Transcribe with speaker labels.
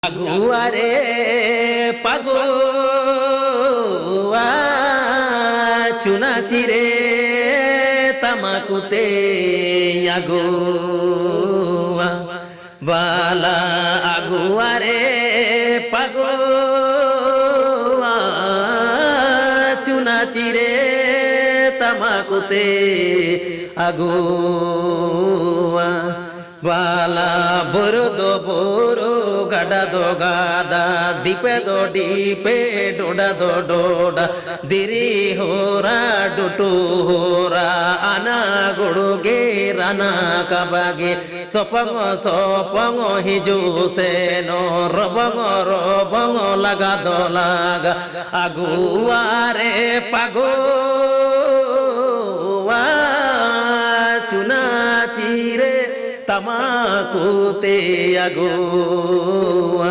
Speaker 1: আগুয়ারে পাগুয়া চুনা চিরে তামাকুতে আগুয়া বালা আগুয়ারে পাগুয়া চুনা চিরে তামাকুতে আগুয়া বালা বরদো বড়ো গাডা দো গাদা দীপে দো ডিপে ডোডা দো ডোডা দিরি হোরা ডুটু হোরা আনা গুড়গে রানা কাবাগে সপঙ্গ সপঙ্গ হিজু সেনো রবঙ্গ রবঙ্গ লাগা দো লাগা আগুয়ারে পাগুয়া চুনা চিরে তামাকুতে আগুয়া।